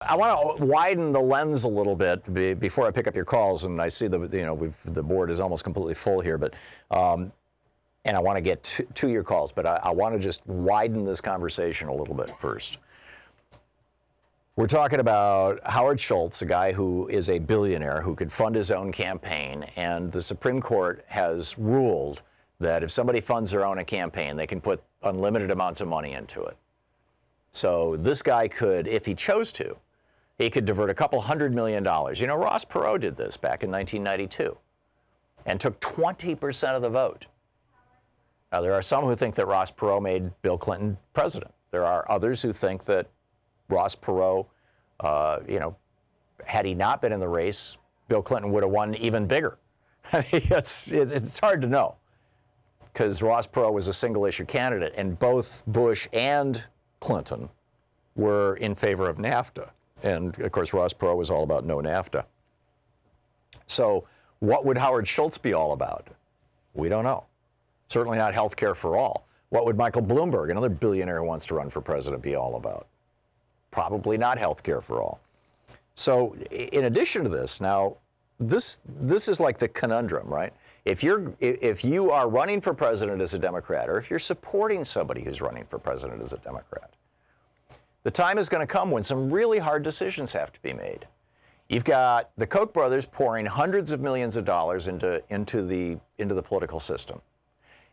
I want to widen the lens a little bit before I pick up your calls, and I see the board is almost completely full here, but and I want to get to your calls, but I want to just widen this conversation a little bit first. We're talking about Howard Schultz, a guy who is a billionaire who could fund his own campaign, and the Supreme Court has ruled that if somebody funds their own campaign, they can put unlimited amounts of money into it. So this guy could, if he chose to, he could divert a couple $100 million. You know, Ross Perot did this back in 1992 and took 20% of the vote. Now, there are some who think that Ross Perot made Bill Clinton president. There are others who think that Ross Perot, had he not been in the race, Bill Clinton would have won even bigger. I mean, it's hard to know because Ross Perot was a single-issue candidate, and both Bush and Clinton were in favor of NAFTA. And, of course, Ross Perot was all about no NAFTA. So what would Howard Schultz be all about? We don't know. Certainly not health care for all. What would Michael Bloomberg, another billionaire who wants to run for president, be all about? Probably not health care for all. So in addition to this, now, this is like the conundrum, right? If you are running for president as a Democrat, or if you're supporting somebody who's running for president as a Democrat, the time is going to come when some really hard decisions have to be made. You've got the Koch brothers pouring hundreds of millions of dollars into the political system.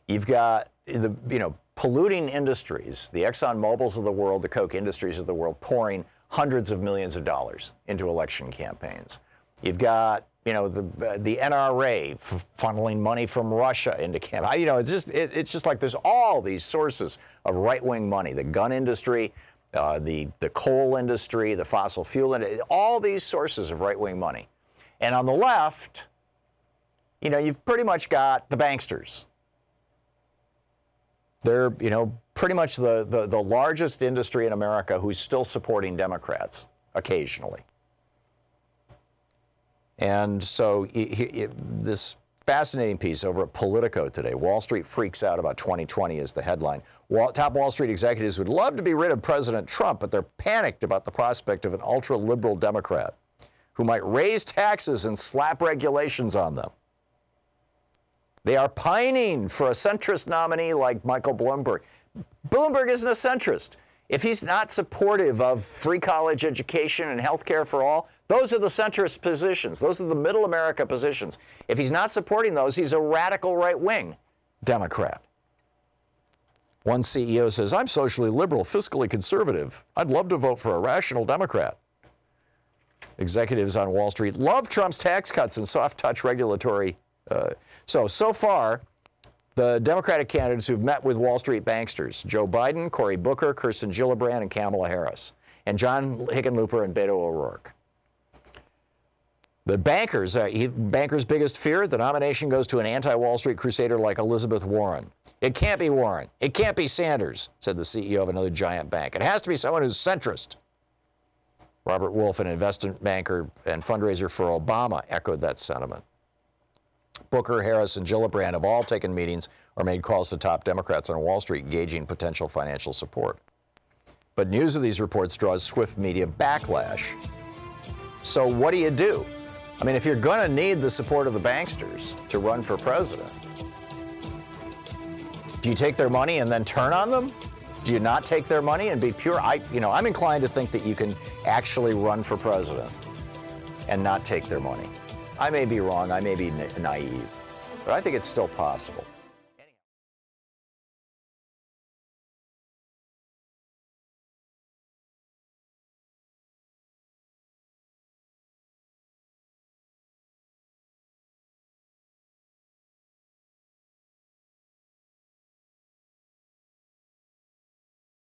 You've got the polluting industries, the Exxon Mobils of the world, the Koch Industries of the world, pouring hundreds of millions of dollars into election campaigns. You've got the NRA funneling money from Russia into campaigns. It's just like there's all these sources of right-wing money. The gun industry, the coal industry, the fossil fuel industry, all these sources of right-wing money. And on the left, you've pretty much got the banksters. They're, pretty much the largest industry in America who's still supporting Democrats occasionally. And so this fascinating piece over at Politico today, Wall Street freaks out about 2020 is the headline. Top Wall Street executives would love to be rid of President Trump, but they're panicked about the prospect of an ultra-liberal Democrat who might raise taxes and slap regulations on them. They are pining for a centrist nominee like Michael Bloomberg. Bloomberg isn't a centrist. If he's not supportive of free college education and health care for all, those are the centrist positions. Those are the middle America positions. If he's not supporting those, he's a radical right-wing Democrat. One CEO says, I'm socially liberal, fiscally conservative. I'd love to vote for a rational Democrat. Executives on Wall Street love Trump's tax cuts and soft-touch regulatory. So far, the Democratic candidates who've met with Wall Street banksters, Joe Biden, Cory Booker, Kirsten Gillibrand, and Kamala Harris, and John Hickenlooper and Beto O'Rourke. The bankers' biggest fear, the nomination goes to an anti-Wall Street crusader like Elizabeth Warren. It can't be Warren. It can't be Sanders, said the CEO of another giant bank. It has to be someone who's centrist. Robert Wolf, an investment banker and fundraiser for Obama, echoed that sentiment. Booker, Harris, and Gillibrand have all taken meetings or made calls to top Democrats on Wall Street, gauging potential financial support. But news of these reports draws swift media backlash. So what do you do? I mean, if you're going to need the support of the banksters to run for president, do you take their money and then turn on them? Do you not take their money and be pure? I'm inclined to think that you can actually run for president and not take their money. I may be wrong, I may be naive, but I think it's still possible.